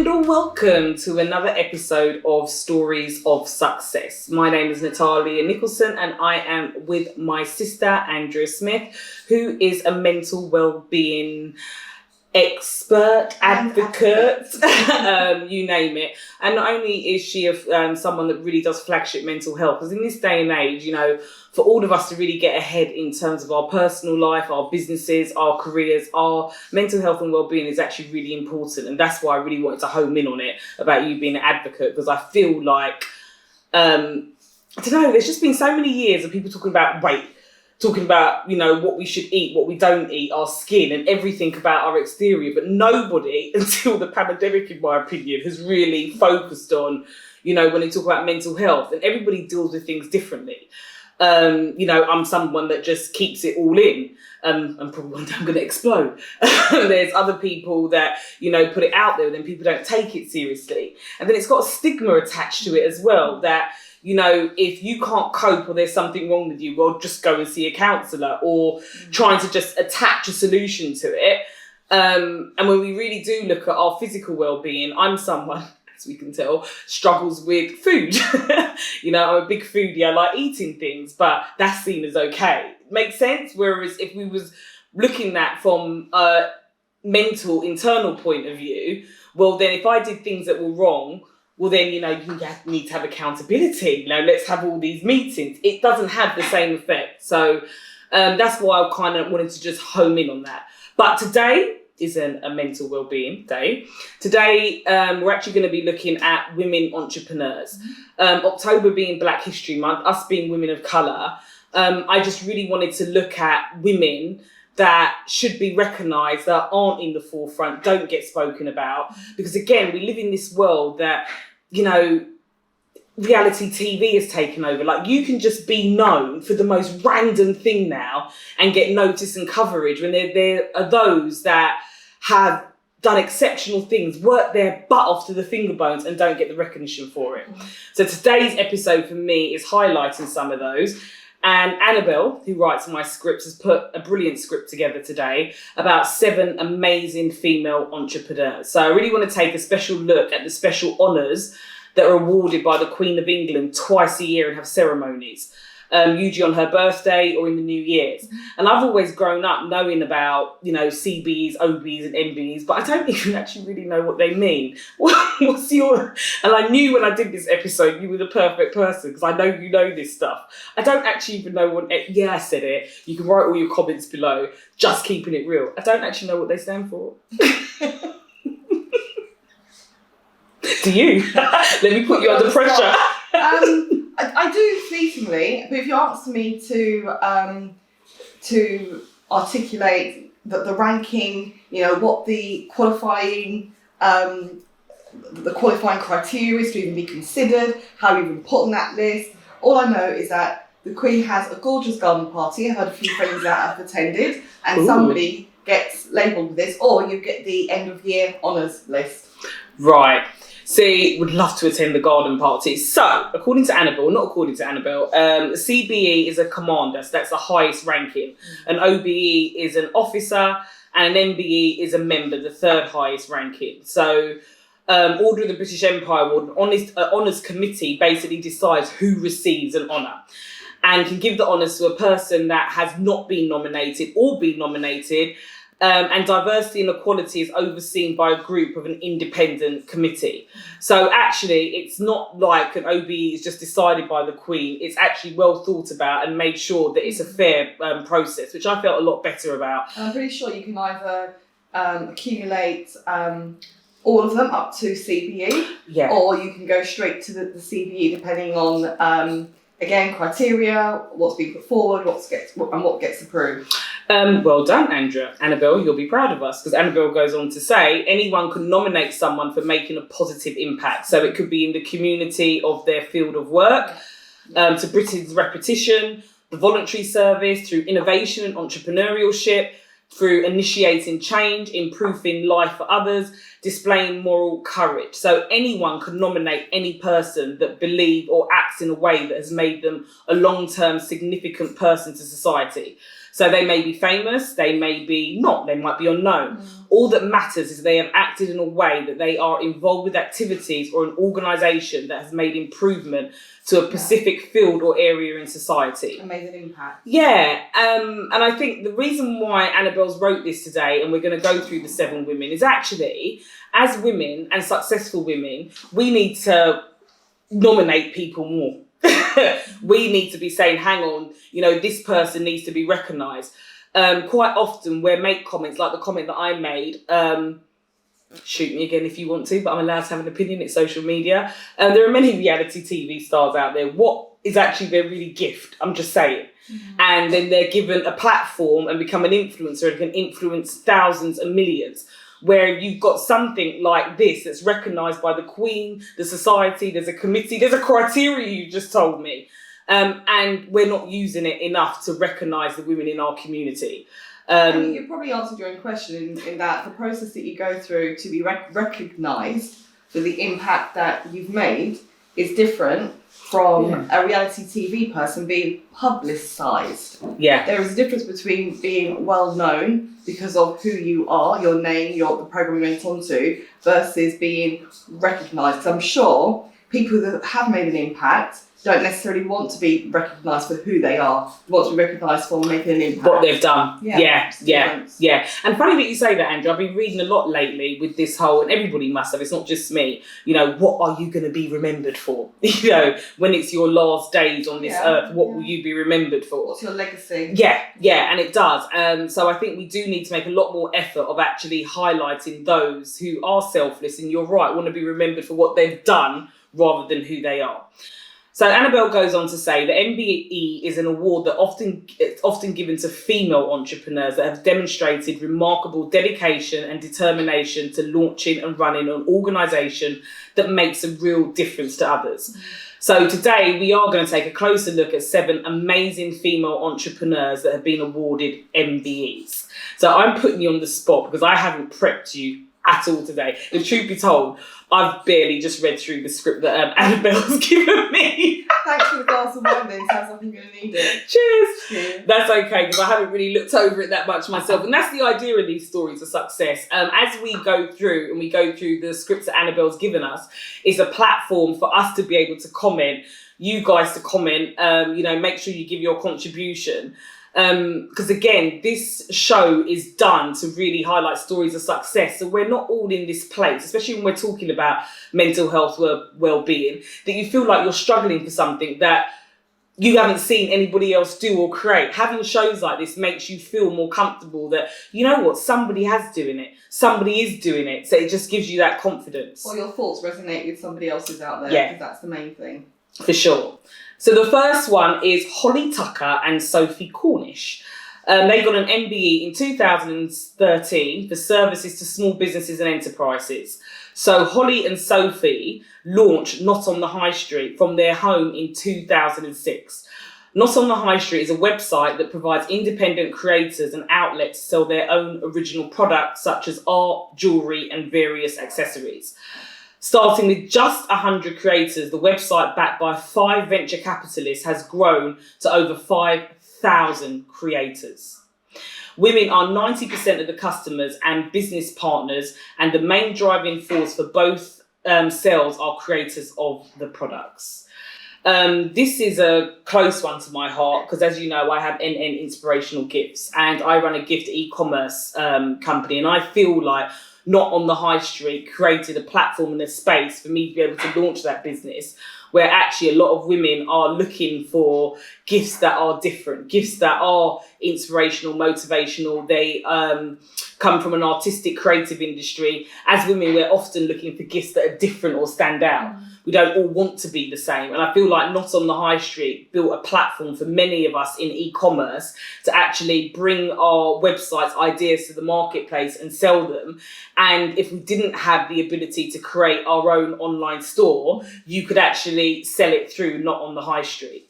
And welcome to another episode of Stories of Success. My name is Natalia Nicholson and I am with my sister Andrea Smith, who is a mental well-being expert, advocate, you name it. And not only is she someone that really does flagship mental health, because in this day and age, you know, for all of us to really get ahead in terms of our personal life, our businesses, our careers, our mental health and well-being is actually really important. And that's why I really wanted to home in on it about you being an advocate, because I feel like, I don't know, there's just been so many years of people talking about weight, talking about, you know, what we should eat, what we don't eat, our skin and everything about our exterior. But nobody, until the pandemic, in my opinion, has really focused on, you know, when they talk about mental health. And everybody deals with things differently. You know, I'm someone that just keeps it all in. And probably one day I'm going to explode. There's other people that, you know, put it out there and then people don't take it seriously. And then it's got a stigma attached to it as well that, you know, if you can't cope or there's something wrong with you, well, just go and see a counsellor, or trying to just attach a solution to it. And when we really do look at our physical well-being, I'm someone, as we can tell, struggles with food. You know, I'm a big foodie. I like eating things, but that's seen as okay. Makes sense? Whereas if we was looking at from a mental, internal point of view, well, then if I did things that were wrong, well, then, you know, you need to have accountability. You know, let's have all these meetings. It doesn't have the same effect. So that's why I kind of wanted to just home in on that. But today isn't a mental well-being day. Today, we're actually going to be looking at women entrepreneurs. October being Black History Month, us being women of colour, I just really wanted to look at women that should be recognised, that aren't in the forefront, don't get spoken about. Because again, we live in this world that, you know, reality TV has taken over. Like, you can just be known for the most random thing now and get notice and coverage, when there are those that have done exceptional things, worked their butt off to the finger bones and don't get the recognition for it. So today's episode for me is highlighting some of those. And Annabelle, who writes my scripts, has put a brilliant script together today about 7 amazing female entrepreneurs. So I really want to take a special look at the special honours that are awarded by the Queen of England twice a year and have ceremonies, usually on her birthday or in the New Year's. And I've always grown up knowing about, you know, CBEs, OBs and MBEs, but I don't even actually really know what they mean. What's your... And I knew when I did this episode, you were the perfect person, because I know you know this stuff. I don't actually even know what... Yeah, I said it. You can write all your comments below. Just keeping it real. I don't actually know what they stand for. Do you? Let me put you under pressure. I do fleetingly, but if you asked me to articulate the ranking, you know, what the qualifying criteria is to even be considered, how you even put on that list, all I know is that the Queen has a gorgeous garden party. I've had a few friends that have attended, and somebody gets labelled with this, or you get the end of year honours list. Right. See, would love to attend the garden party. So, according to Annabelle, CBE is a commander, so that's the highest ranking. An OBE is an officer, and an MBE is a member, the third highest ranking. So, Order of the British Empire Award, honours committee basically decides who receives an honour, and can give the honours to a person that has not been nominated or been nominated. And diversity and equality is overseen by a group of an independent committee. So actually, it's not like an OBE is just decided by the Queen. It's actually well thought about and made sure that it's a fair process, which I felt a lot better about. And I'm pretty sure you can either accumulate all of them up to CBE, or you can go straight to the CBE, depending on, again, criteria, what's being put forward, what gets approved. Well done, Annabelle, you'll be proud of us, because Annabelle goes on to say anyone can nominate someone for making a positive impact. So it could be in the community of their field of work, to Britain's repetition, the voluntary service, through innovation and entrepreneurship, through initiating change, improving life for others, displaying moral courage. So anyone can nominate any person that believe or acts in a way that has made them a long-term significant person to society. So they may be famous, they may be not, they might be unknown. All that matters is they have acted in a way that they are involved with activities or an organisation that has made improvement to a specific field or area in society. Amazing impact. Yeah, and I think the reason why Annabelle's wrote this today, and we're going to go through the 7 women, is actually, as women and successful women, we need to nominate people more. We need to be saying, hang on, this person needs to be recognised. Quite often we'll make comments like the comment that I made, shoot me again if you want to, but I'm allowed to have an opinion, it's social media. There are many reality TV stars out there. What is actually their really gift? I'm just saying. And then they're given a platform and become an influencer and can influence thousands and millions. Where you've got something like this that's recognised by the Queen, the society, there's a committee, there's a criteria you just told me. And we're not using it enough to recognise the women in our community. And you probably answered your own question in that the process that you go through to be recognised for the impact that you've made is different from a reality TV person being publicised. Yeah. There is a difference between being well known because of who you are, your name, the programme you went on to, versus being recognised. Because I'm sure people that have made an impact don't necessarily want to be recognised for who they are. They want to be recognised for making an impact. What they've done. Yeah. And funny that you say that, Andrew. I've been reading a lot lately with this whole, and everybody must have, it's not just me, what are you going to be remembered for? When it's your last days on this earth, what will you be remembered for? What's your legacy? Yeah, and it does. So I think we do need to make a lot more effort of actually highlighting those who are selfless, and you're right, want to be remembered for what they've done rather than who they are. So Annabelle goes on to say that MBE is an award that it's often given to female entrepreneurs that have demonstrated remarkable dedication and determination to launching and running an organisation that makes a real difference to others. So today we are going to take a closer look at 7 amazing female entrepreneurs that have been awarded MBEs. So I'm putting you on the spot because I haven't prepped you at all today. The truth be told, I've barely just read through the script that Annabelle's given me. Thanks for the glass of wine then, sounds like I'm going to need it. Cheers. That's okay, because I haven't really looked over it that much myself. And that's the idea of these stories of success. As we go through the scripts that Annabelle's given us, it's a platform for us to be able to comment, you guys to comment, make sure you give your contribution. Because again, this show is done to really highlight stories of success. So we're not all in this place, especially when we're talking about mental health, well-being, that you feel like you're struggling for something that you haven't seen anybody else do or create. Having shows like this makes you feel more comfortable that, somebody has doing it. Somebody is doing it. So it just gives you that confidence. Or your thoughts resonate with somebody else's out there, because that's the main thing. For sure. So the first one is Holly Tucker and Sophie Cornish. They got an MBE in 2013 for services to small businesses and enterprises. So Holly and Sophie launched Not on the High Street from their home in 2006. Not on the High Street is a website that provides independent creators and outlets to sell their own original products such as art, jewellery and various accessories. Starting with just 100 creators, the website, backed by 5 venture capitalists, has grown to over 5,000 creators. Women are 90% of the customers and business partners, and the main driving force for both sales are creators of the products. This is a close one to my heart because, as you know, I have NN Inspirational Gifts and I run a gift e-commerce company, and I feel like Not on the High Street created a platform and a space for me to be able to launch that business, where actually a lot of women are looking for gifts that are different, gifts that are inspirational, motivational. They come from an artistic, creative industry. As women, we're often looking for gifts that are different or stand out. We don't all want to be the same. And I feel like Not on the High Street built a platform for many of us in e-commerce to actually bring our websites, ideas to the marketplace and sell them. And if we didn't have the ability to create our own online store, you could actually sell it through Not on the High Street.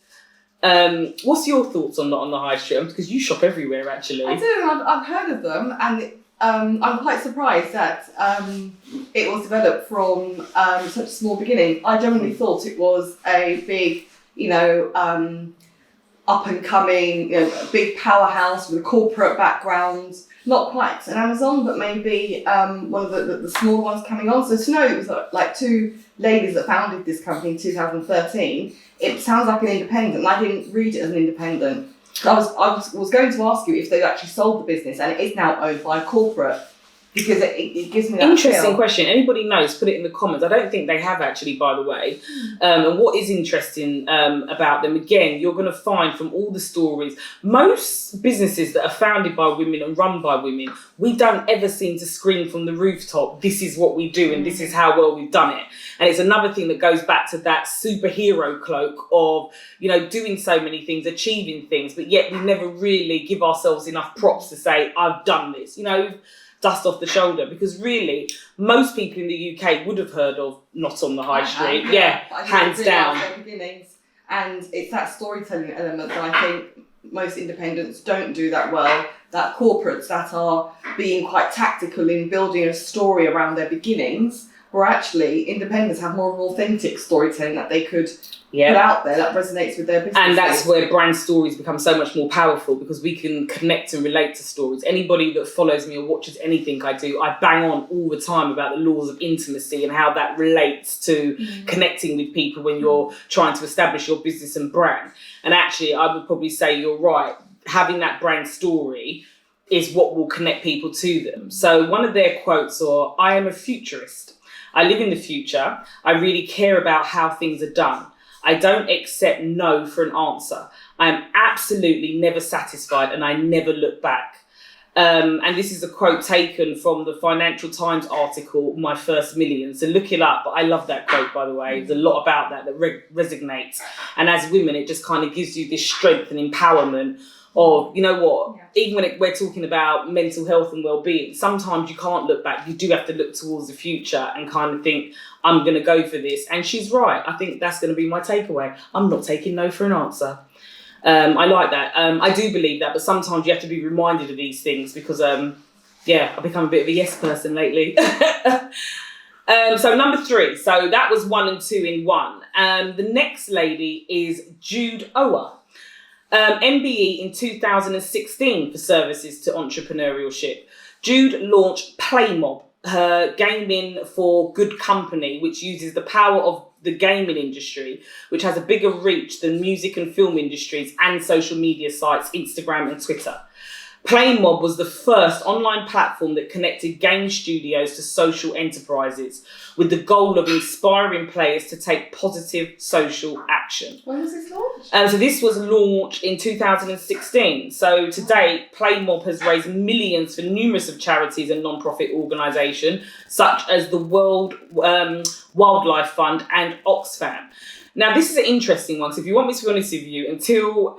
What's your thoughts on Not on the High Street? Because you shop everywhere, actually. I do. I've heard of them, and I'm quite surprised that it was developed from such a small beginning. I generally thought it was a big, up and coming, a big powerhouse with a corporate background. Not quite an Amazon, but maybe one of the smaller ones coming on. So to know it was like two ladies that founded this company in 2013, it sounds like an independent. And I didn't read it as an independent. I was going to ask you if they actually sold the business, and it is now owned by a corporate, because it gives me that interesting feel. question. Anybody knows, put it in the comments. I don't think they have actually, by the way. And what is interesting about them, again, you're going to find from all the stories, most businesses that are founded by women and run by women, we don't ever seem to scream from the rooftop, this is what we do and this is how well we've done it. And it's another thing that goes back to that superhero cloak of, doing so many things, achieving things, but yet we never really give ourselves enough props to say, I've done this, dust off the shoulder, because really most people in the UK would have heard of Not on the High Street. Hands down. Beginnings. And it's that storytelling element that I think most independents don't do that well, that corporates that are being quite tactical in building a story around their beginnings, where actually independents have more of an authentic storytelling that they could put out there that resonates with their business. And that's where brand stories become so much more powerful, because we can connect and relate to stories. Anybody that follows me or watches anything I do, I bang on all the time about the laws of intimacy and how that relates to connecting with people when you're trying to establish your business and brand. And actually, I would probably say you're right. Having that brand story is what will connect people to them. So one of their quotes are, I am a futurist. I live in the future. I really care about how things are done. I don't accept no for an answer. I am absolutely never satisfied and I never look back. And this is a quote taken from the Financial Times article, My First Million. So look it up. But I love that quote, by the way. There's a lot about that resonates. And as women, it just kind of gives you this strength and empowerment of, even when we're talking about mental health and well-being, sometimes you can't look back. You do have to look towards the future and kind of think, I'm going to go for this. And she's right. I think that's going to be my takeaway. I'm not taking no for an answer. I like that. I do believe that, but sometimes you have to be reminded of these things because, I've become a bit of a yes person lately. So number 3. So that was 1 and 2 in 1. The next lady is Jude Ower. MBE in 2016 for services to entrepreneurship. Jude launched Playmob, her gaming for good company, which uses the power of the gaming industry, which has a bigger reach than music and film industries and social media sites, Instagram and Twitter. Playmob was the first online platform that connected game studios to social enterprises with the goal of inspiring players to take positive social action. When was this launched? So this was launched in 2016. So to date, Playmob has raised millions for numerous of charities and non-profit organisations, such as the World Wildlife Fund and Oxfam. Now, this is an interesting one, because if you want me to be honest with you, until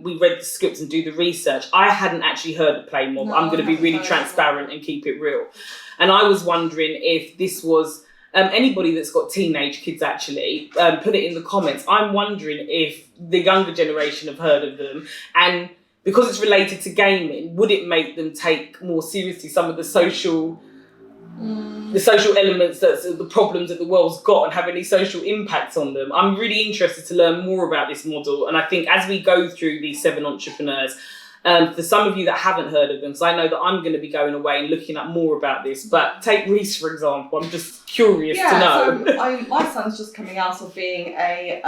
we read the scripts and do the research, I hadn't actually heard of Playmob. No, I'm going to be really transparent and keep it real. And I was wondering if this was anybody that's got teenage kids, actually, put it in the comments. I'm wondering if the younger generation have heard of them, and because it's related to gaming, would it make them take more seriously some of the social elements, the problems that the world's got, and have any social impacts on them? I'm really interested to learn more about this model. And I think as we go through these 7 entrepreneurs, for some of you that haven't heard of them, because I know that I'm going to be going away and looking up more about this, but take Reese, for example. I'm just curious to know. So my son's just coming out of being a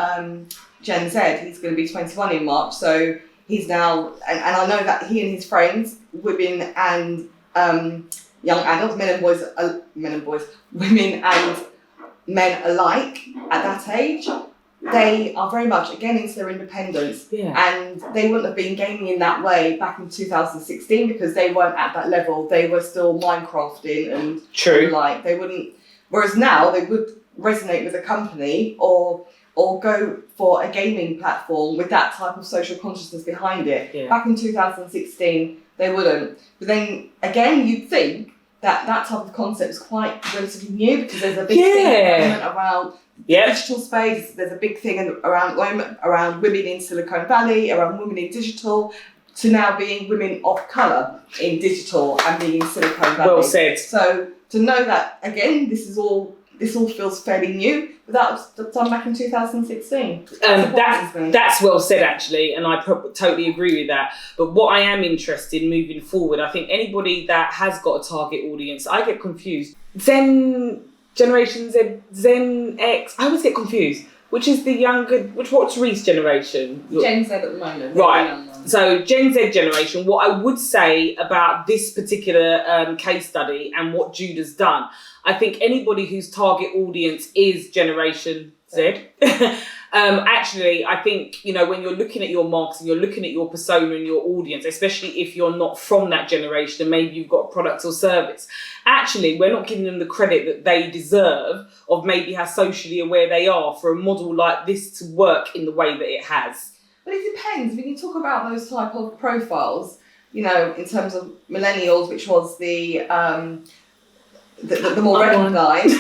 Gen Z. He's going to be 21 in March. So he's now, and I know that he and his friends, women and young adults, women and men alike at that age, they are very much, again, into their independence. Yeah. And they wouldn't have been gaming in that way back in 2016 because they weren't at that level. They were still Minecrafting and they wouldn't, whereas now they would resonate with a company or go for a gaming platform with that type of social consciousness behind it. Yeah. Back in 2016, they wouldn't. But then again, you'd think that type of concept is quite relatively new because there's a big thing around digital space. There's a big thing around women in Silicon Valley, around women in digital, to now being women of colour in digital and being in Silicon Valley. Well said. So to know that, again, this is all this all feels fairly new, but that was done back in 2016. That's well said, actually, and I totally agree with that. But what I am interested in moving forward, I think anybody that has got a target audience, I get confused. Generation Z, Gen X, I always get confused. Which is the younger, what's Reese's generation? Gen Z at the moment. Right. So Gen Z generation, what I would say about this particular case study and what Jude has done, I think anybody whose target audience is Generation Z, actually, I think, you know, when you're looking at your marketing, you're looking at your persona and your audience, especially if you're not from that generation and maybe you've got a product or service. Actually, we're not giving them the credit that they deserve of maybe how socially aware they are for a model like this to work in the way that it has. But it depends. When you talk about those type of profiles, you know, in terms of millennials, which was the more recognised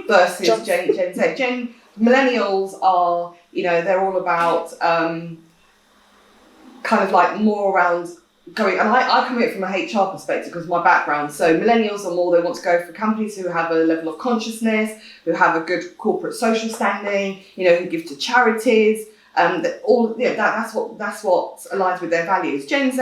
versus Gen Z. Millennials are, you know, they're all about kind of like more around going, and I come at it from a HR perspective because of my background. So millennials are more, they want to go for companies who have a level of consciousness, who have a good corporate social standing, you know, who give to charities. That's what aligns with their values. Gen Z,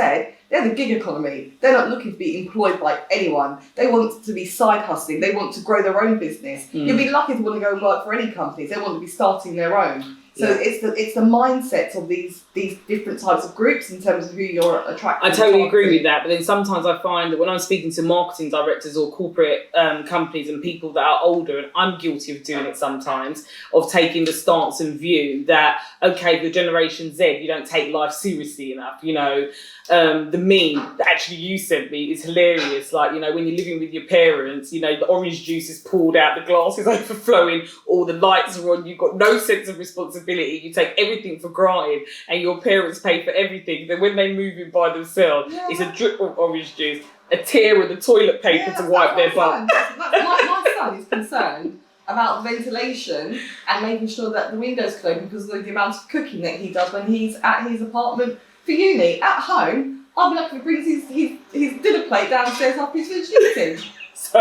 they're the gig economy. They're not looking to be employed by anyone. They want to be side hustling. They want to grow their own business. You'll be lucky to want to go and work for any companies. They want to be starting their own. So it's the mindsets of these different types of groups in terms of who you're attracting. I totally agree with that, but then sometimes I find that when I'm speaking to marketing directors or corporate companies and people that are older, and I'm guilty of doing it sometimes, of taking the stance and view that, okay, the Generation Z, you don't take life seriously enough, you know. The meme that actually you sent me is hilarious. Like, you know, when you're living with your parents, you know, the orange juice is poured out, the glass is overflowing, all the lights are on, you've got no sense of responsibility, you take everything for granted, and your parents pay for everything. Then when they move in by themselves, it's a drip of orange juice, a tear of the toilet paper to wipe their butt. My son is concerned about ventilation and making sure that the windows close because of the amount of cooking that he does when he's at his apartment for uni. At home, I'll be lucky if he brings his dinner plate downstairs after he's finished eating. So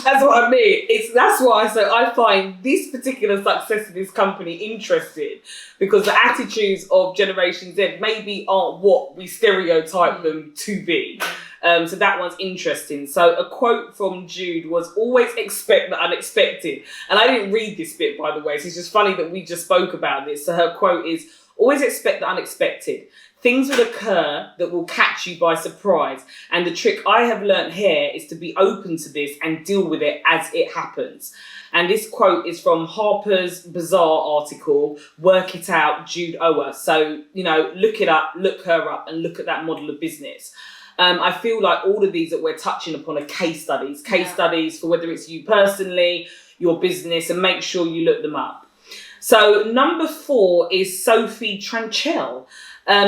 that's what I mean. That's why I find this particular success of this company interesting, because the attitudes of Generation Z maybe aren't what we stereotype them to be. So that one's interesting. So a quote from Jude was, "Always expect the unexpected." And I didn't read this bit, by the way, so it's just funny that we just spoke about this. So her quote is, "Always expect the unexpected. Things will occur that will catch you by surprise. And the trick I have learnt here is to be open to this and deal with it as it happens." And this quote is from Harper's Bazaar article, "Work It Out, Jude Ower." So, you know, look it up, look her up, and look at that model of business. I feel like all of these that we're touching upon are case studies for whether it's you personally, your business, and make sure you look them up. So number 4 is Sophi Tranchell.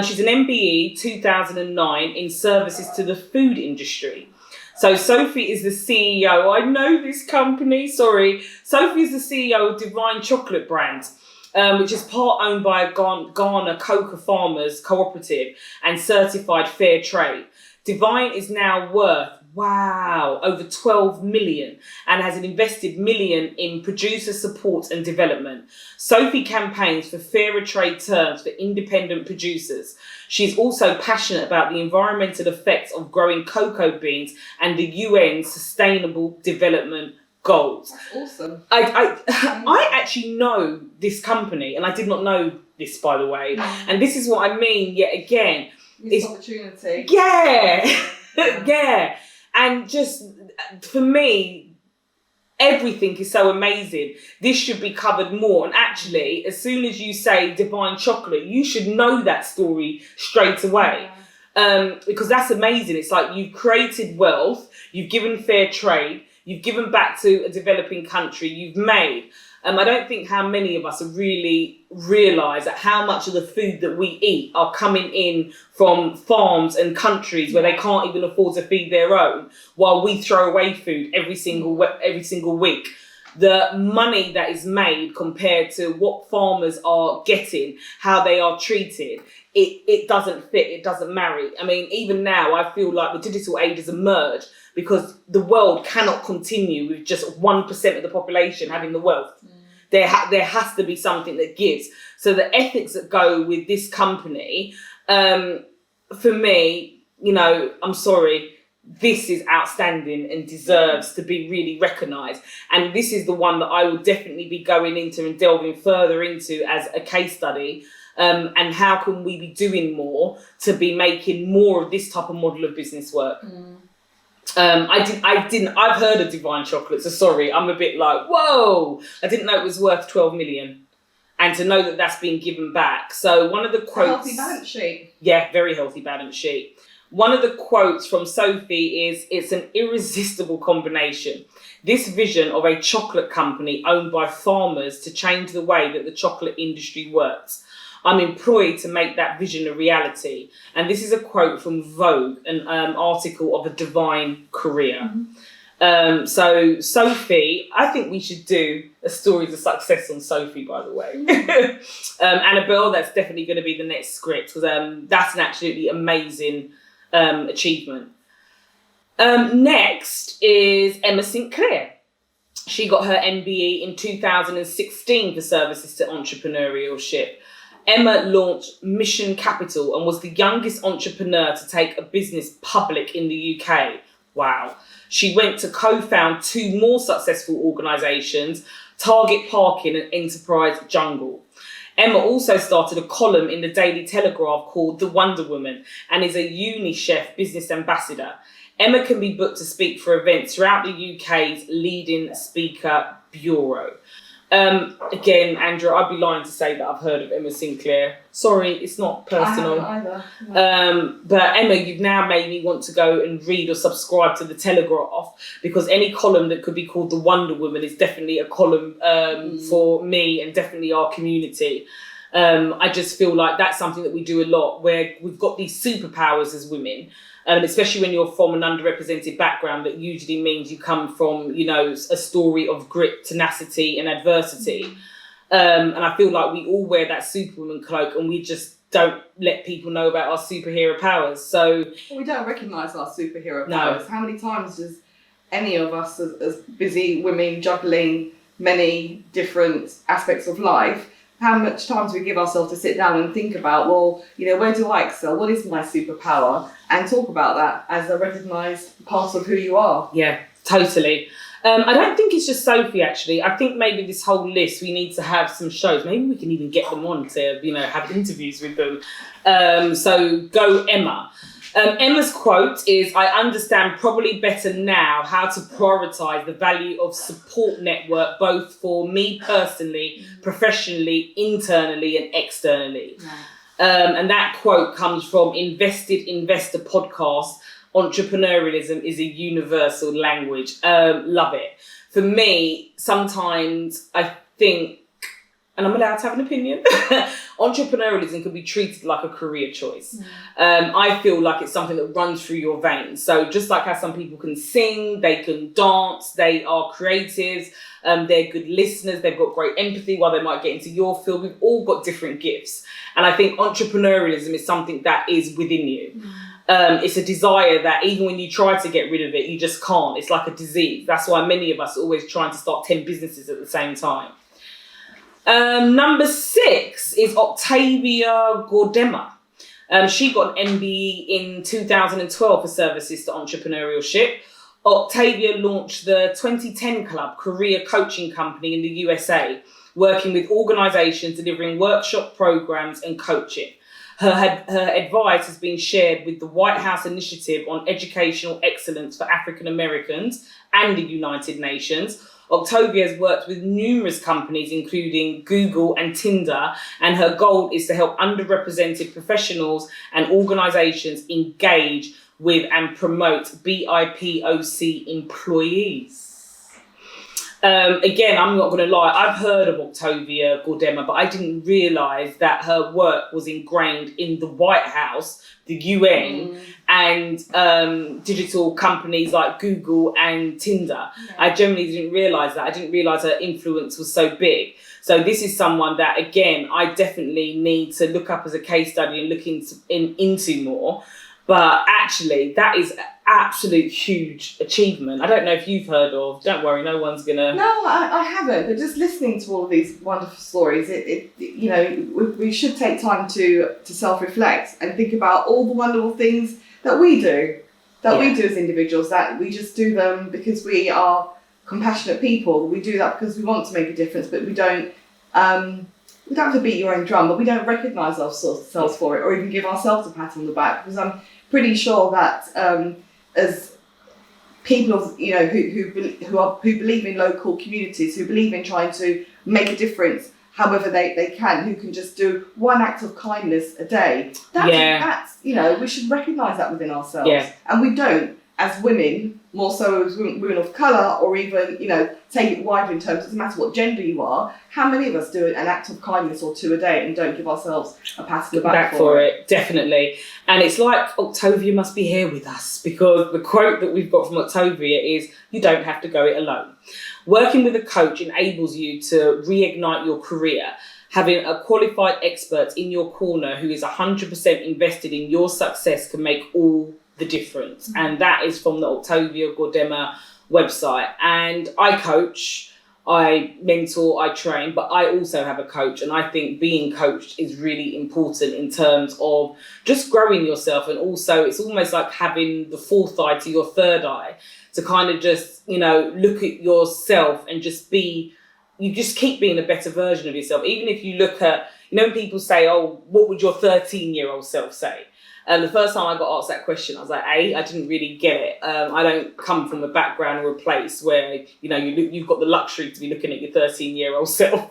She's an MBE 2009 in services to the food industry. So Sophie is the CEO. I know this company, sorry. Sophie is the CEO of Divine Chocolate Brand, which is part owned by a Ghana cocoa farmers cooperative and certified fair trade. Divine is now worth, over 12 million and has invested million in producer support and development. Sophie campaigns for fairer trade terms for independent producers. She's also passionate about the environmental effects of growing cocoa beans and the UN's Sustainable Development Goals. That's awesome. I actually know this company, and I did not know this, by the way. And this is what I mean, yet again. This opportunity. Yeah. Yeah. And just, for me, everything is so amazing. This should be covered more. And actually, as soon as you say Divine Chocolate, you should know that story straight away. Because that's amazing. It's like you've created wealth, you've given fair trade, you've given back to a developing country, you've made. I don't think how many of us really realise that how much of the food that we eat are coming in from farms and countries where they can't even afford to feed their own, while we throw away food every single week. the money that is made compared to what farmers are getting, how they are treated, it doesn't fit, it doesn't marry. I mean, even now, I feel like the digital age has emerged because the world cannot continue with just 1% of the population having the wealth. There has to be something that gives. So the ethics that go with this company, for me, you know, I'm sorry, this is outstanding and deserves to be really recognised. And this is the one that I will definitely be going into and delving further into as a case study. And how can we be doing more to be making more of this type of model of business work? I've heard of Divine Chocolate, so sorry, I'm a bit like, whoa, I didn't know it was worth 12 million. And to know that that's been given back. So one of the quotes... Healthy balance sheet. Yeah, very healthy balance sheet. One of the quotes from Sophie is, "It's an irresistible combination. This vision of a chocolate company owned by farmers to change the way that the chocolate industry works. I'm employed to make that vision a reality." And this is a quote from Vogue, an article of a divine career. So Sophie, I think we should do a stories of success on Sophie, by the way. Annabelle, that's definitely going to be the next script, because that's an absolutely amazing achievement. Next is Emma Sinclair. She got her MBE in 2016 for services to entrepreneurship. Emma launched Mission Capital and was the youngest entrepreneur to take a business public in the UK. Wow. She went to co-found 2 more successful organisations, Target Parking and Enterprise Jungle. Emma also started a column in the Daily Telegraph called The Wonder Woman and is a UniChef business ambassador. Emma can be booked to speak for events throughout the UK's leading speaker bureau. Again, Andrew, I'd be lying to say that I've heard of Emma Sinclair. Sorry, it's not personal. I haven't either. No. But Emma, you've now made me want to go and read or subscribe to the Telegraph, because any column that could be called The Wonder Woman is definitely a column for me and definitely our community. I just feel like that's something that we do a lot, where we've got these superpowers as women. Especially when you're from an underrepresented background, that usually means you come from, you know, a story of grit, tenacity and adversity. And I feel like we all wear that superwoman cloak and we just don't let people know about our superhero powers. So we don't recognise our superhero powers. How many times does any of us as busy women juggling many different aspects of life, how much time do we give ourselves to sit down and think about, well, you know, where do I excel? What is my superpower? And talk about that as a recognised part of who you are. Yeah, totally. I don't think it's just Sophie, actually. I think maybe this whole list, we need to have some shows. Maybe we can even get them on to, you know, have interviews with them. So go Emma. Emma's quote is, "I understand probably better now how to prioritise the value of support network, both for me personally, professionally, internally and externally." And that quote comes from Invested Investor podcast, "Entrepreneurialism is a universal language." Love it. For me, sometimes I think, and I'm allowed to have an opinion, entrepreneurialism can be treated like a career choice. I feel like it's something that runs through your veins. So just like how some people can sing, they can dance, they are creatives, they're good listeners, they've got great empathy, while they might get into your field, we've all got different gifts. And I think entrepreneurialism is something that is within you. It's a desire that even when you try to get rid of it, you just can't. It's like a disease. That's why many of us are always trying to start 10 businesses at the same time. Number 6 is Octavia Goredema. She got an MBE in 2012 for services to entrepreneurship. Octavia launched the 2010 Club career coaching company in the USA, working with organisations delivering workshop programs and coaching. Her advice has been shared with the White House Initiative on Educational Excellence for African Americans and the United Nations. Octavia has worked with numerous companies, including Google and Tinder, and her goal is to help underrepresented professionals and organisations engage with and promote BIPOC employees. Again, I'm not going to lie, I've heard of Octavia Goredema, but I didn't realise that her work was ingrained in the White House, the UN, and digital companies like Google and Tinder. Yeah. I generally didn't realise that. I didn't realise her influence was so big. So this is someone that, again, I definitely need to look up as a case study and look into more. But actually, that is an absolute huge achievement. I don't know if you've heard of. Don't worry, no one's gonna. No, I haven't. But just listening to all of these wonderful stories, we should take time to self-reflect and think about all the wonderful things that we do, we do as individuals. That we just do them because we are compassionate people. We do that because we want to make a difference, but we don't. We don't have to beat your own drum, but we don't recognise ourselves for it, or even give ourselves a pat on the back. Because I'm pretty sure that as people, who believe in local communities, who believe in trying to make a difference, however they can, who can just do one act of kindness a day. That's we should recognise that within ourselves, and we don't. As women, more so as women of colour, or even, take it wider in terms, it doesn't matter what gender you are, how many of us do an act of kindness or two a day and don't give ourselves a pat on the back for it? Definitely. And it's like Octavia must be here with us, because the quote that we've got from Octavia is, "You don't have to go it alone." Working with a coach enables you to reignite your career. Having a qualified expert in your corner who is 100% invested in your success can make all the difference. And that is from the Octavia Goredema website. And I coach, I mentor, I train, but I also have a coach. And I think being coached is really important in terms of just growing yourself. And also it's almost like having the fourth eye to your third eye to kind of just, look at yourself and just you just keep being a better version of yourself. Even if you look at, when people say, oh, what would your 13-year-old self say? And the first time I got asked that question, I was like, I didn't really get it. I don't come from a background or a place where, you've got the luxury to be looking at your 13-year-old self.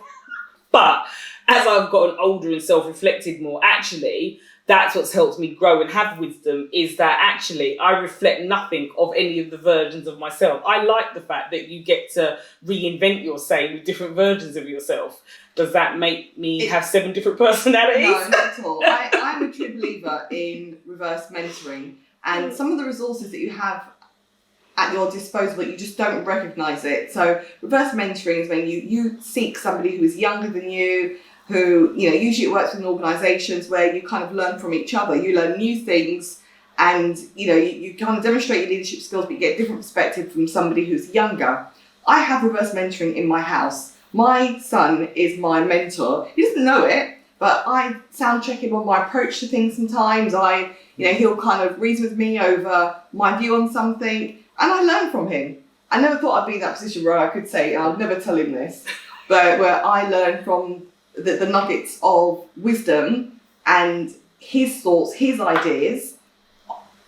But as I've gotten older and self-reflected more, actually, that's what's helped me grow and have wisdom, is that actually I reflect nothing of any of the versions of myself. I like the fact that you get to reinvent yourself with different versions of yourself. Does that make me have 7 different personalities? No, not at all. I'm a true believer in reverse mentoring, and some of the resources that you have at your disposal, but you just don't recognise it. So reverse mentoring is when you seek somebody who is younger than you, who, usually it works in organisations where you kind of learn from each other. You learn new things and, you kind of demonstrate your leadership skills, but you get a different perspective from somebody who's younger. I have reverse mentoring in my house. My son is my mentor. He doesn't know it, but I sound check him on my approach to things sometimes. He'll kind of reason with me over my view on something, and I learn from him. I never thought I'd be in that position where I could say, I'll never tell him this, but where I learn from the nuggets of wisdom and his thoughts, his ideas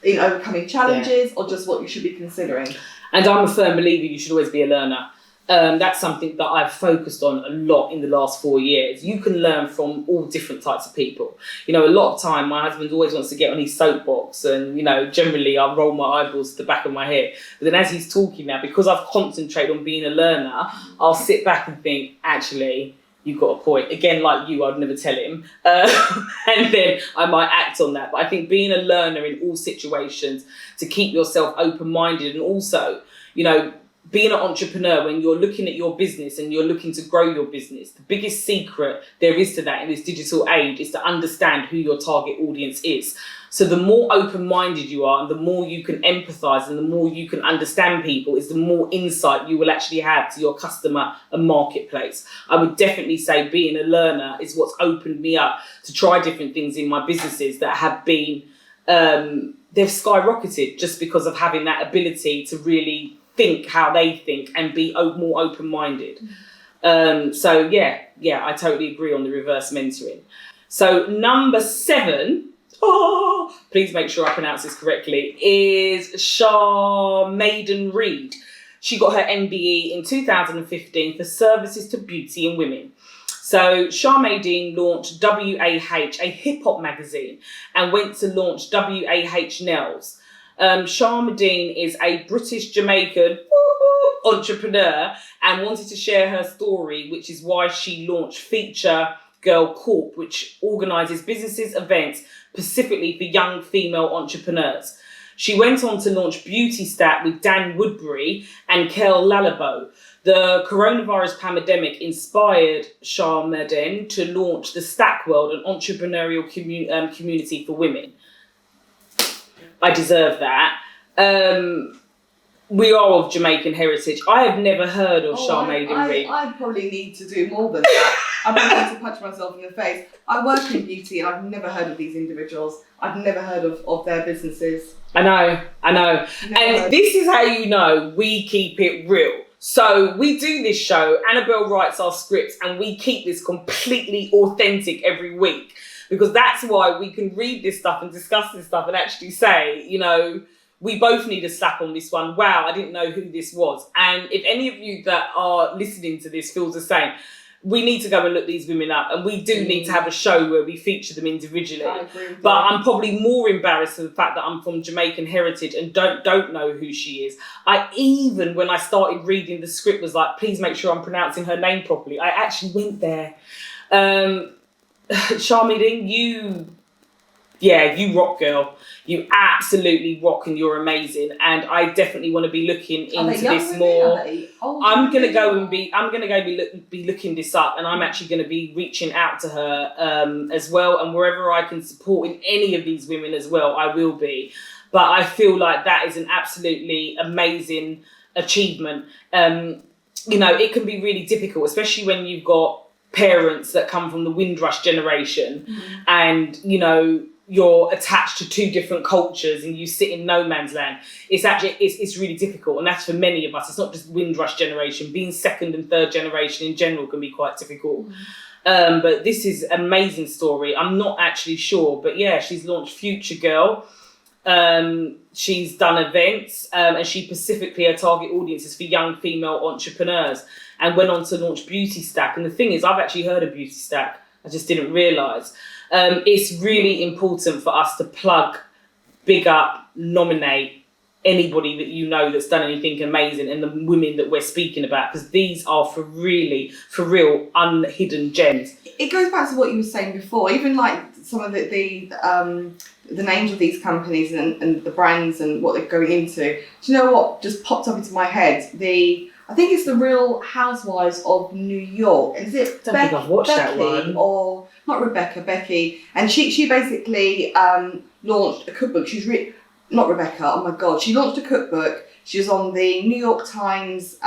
in overcoming challenges or just what you should be considering. And I'm a firm believer you should always be a learner. That's something that I've focused on a lot in the last 4 years. You can learn from all different types of people. A lot of time my husband always wants to get on his soapbox and, generally I roll my eyeballs to the back of my head. But then as he's talking now, because I've concentrated on being a learner, I'll sit back and think, actually, you've got a point. Again, like you, I'd never tell him. And then I might act on that. But I think being a learner in all situations, to keep yourself open-minded, and also, being an entrepreneur, when you're looking at your business and you're looking to grow your business, the biggest secret there is to that in this digital age is to understand who your target audience is. So the more open-minded you are and the more you can empathise and the more you can understand people is the more insight you will actually have to your customer and marketplace. I would definitely say being a learner is what's opened me up to try different things in my businesses that have been, they've skyrocketed just because of having that ability to really think how they think and be more open-minded. So I totally agree on the reverse mentoring. So number 7, please make sure I pronounce this correctly, is Sharmadean Reid. She got her MBE in 2015 for services to beauty and women. So Sharmadean launched WAH, a hip-hop magazine, and went to launch WAH Nails. Sharmadean is a British Jamaican entrepreneur and wanted to share her story, which is why she launched Feature Girl Corp, which organises businesses, events specifically for young female entrepreneurs. She went on to launch Beauty Stat with Dan Woodbury and Kel Lalabo. The coronavirus pandemic inspired Sharmadean to launch the Stack World, an entrepreneurial community for women. I deserve that. We are of Jamaican heritage. I have never heard of Sharmadean Reid. I probably need to do more than that. I'm going to punch myself in the face. I work in beauty and I've never heard of these individuals. I've never heard of their businesses. I know. And this is how you know we keep it real. So we do this show, Annabelle writes our scripts, and we keep this completely authentic every week, because that's why we can read this stuff and discuss this stuff and actually say, you know, we both need a slap on this one. Wow, I didn't know who this was. And if any of you that are listening to this feels the same, we need to go and look these women up, and we do need to have a show where we feature them individually. I agree with but that. I'm probably more embarrassed of the fact that I'm from Jamaican heritage and don't know who she is. I even, when I started reading the script, was like, please make sure I'm pronouncing her name properly. I actually went there. Sharmadean, you rock, girl. You absolutely rock, and you're amazing. And I definitely want to be looking into this more. I'm gonna go be looking this up, and I'm actually going to be reaching out to her as well. And wherever I can support in any of these women as well, I will be. But I feel like that is an absolutely amazing achievement. You know, it can be really difficult, especially when you've got parents that come from the Windrush generation, and you know, you're attached to two different cultures and you sit in no man's land. It's really difficult, and that's for many of us. It's not just Windrush generation. Being second and third generation in general can be quite difficult. But this is an amazing story. I'm not actually sure, but yeah, she's launched Future Girl. She's done events, and she specifically, her target audience is for young female entrepreneurs, and went on to launch Beauty Stack. And the thing is, I've actually heard of Beauty Stack. I just didn't realise. It's really important for us to plug, big up, nominate anybody that you know that's done anything amazing, and the women that we're speaking about, because these are for real, unhidden gems. It goes back to what you were saying before, even like some of the names of these companies and the brands and what they're going into. Do you know what just popped up into my head? I think it's the Real Housewives of New York. Is it I don't think I've watched that one. Or not Rebecca, Becky? And she basically launched a cookbook. Not Rebecca. Oh my God, she launched a cookbook. She was on the New York Times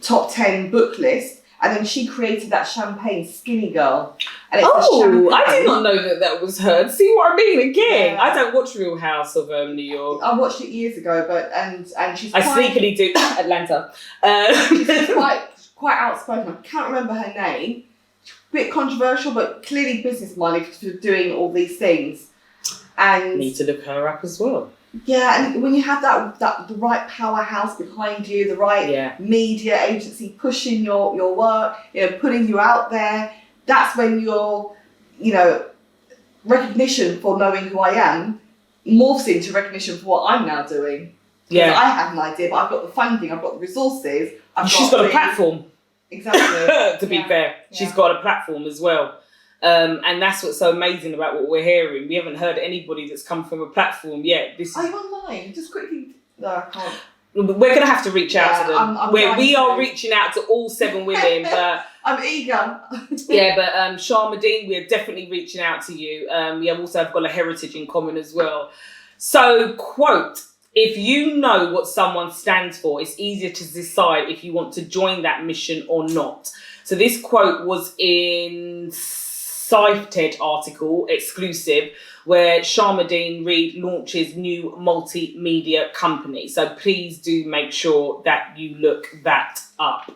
top 10 book list, and then she created that champagne Skinny Girl. And it's I did not know that was her. See what I mean? Again, yeah. I don't watch Real House of New York. I watched it years ago, but and she's. I sneakily do Atlanta. She's quite outspoken. I can't remember her name. A bit controversial, but clearly business-minded for doing all these things. And need to look her up as well. Yeah, and when you have the right powerhouse behind you, the right media agency pushing your work, putting you out there, that's when your, recognition for knowing who I am morphs into recognition for what I'm now doing. Yeah, I have an idea, but I've got the funding, I've got the resources. She's got a platform. Exactly. To be fair, she's got a platform as well. And that's what's so amazing about what we're hearing. We haven't heard anybody that's come from a platform yet. Are you online? Just quickly. No, I can't. We're going to have to reach out to them. We are reaching out to all 7 women. But I'm eager. Yeah, but Sharmadean, we're definitely reaching out to you. We also have got a heritage in common as well. So, quote, if you know what someone stands for, it's easier to decide if you want to join that mission or not. So this quote was in Cited article, exclusive, where Sharmadean Reid launches new multimedia company. So please do make sure that you look that up.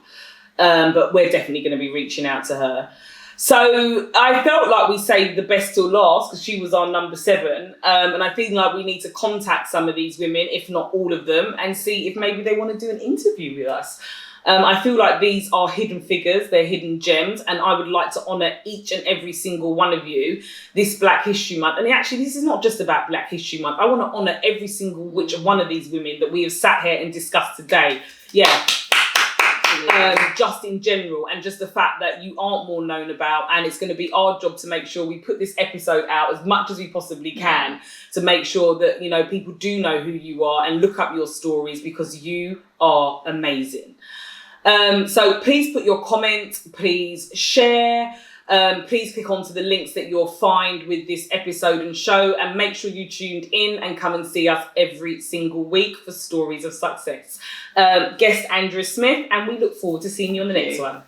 But we're definitely going to be reaching out to her. So I felt like we saved the best till last because she was our number 7. And I feel like we need to contact some of these women, if not all of them, and see if maybe they want to do an interview with us. I feel like these are hidden figures, they're hidden gems, and I would like to honour each and every single one of you this Black History Month. And actually, this is not just about Black History Month. I want to honour every single which one of these women that we have sat here and discussed today. Yeah. Just in general, and just the fact that you aren't more known about, and it's going to be our job to make sure we put this episode out as much as we possibly can to make sure that, you know, people do know who you are and look up your stories, because you are amazing. So please put your comments, please share, please click onto the links that you'll find with this episode and show, and make sure you tuned in and come and see us every single week for Stories of Success. Guest Andrea Smith, and we look forward to seeing you on the next one.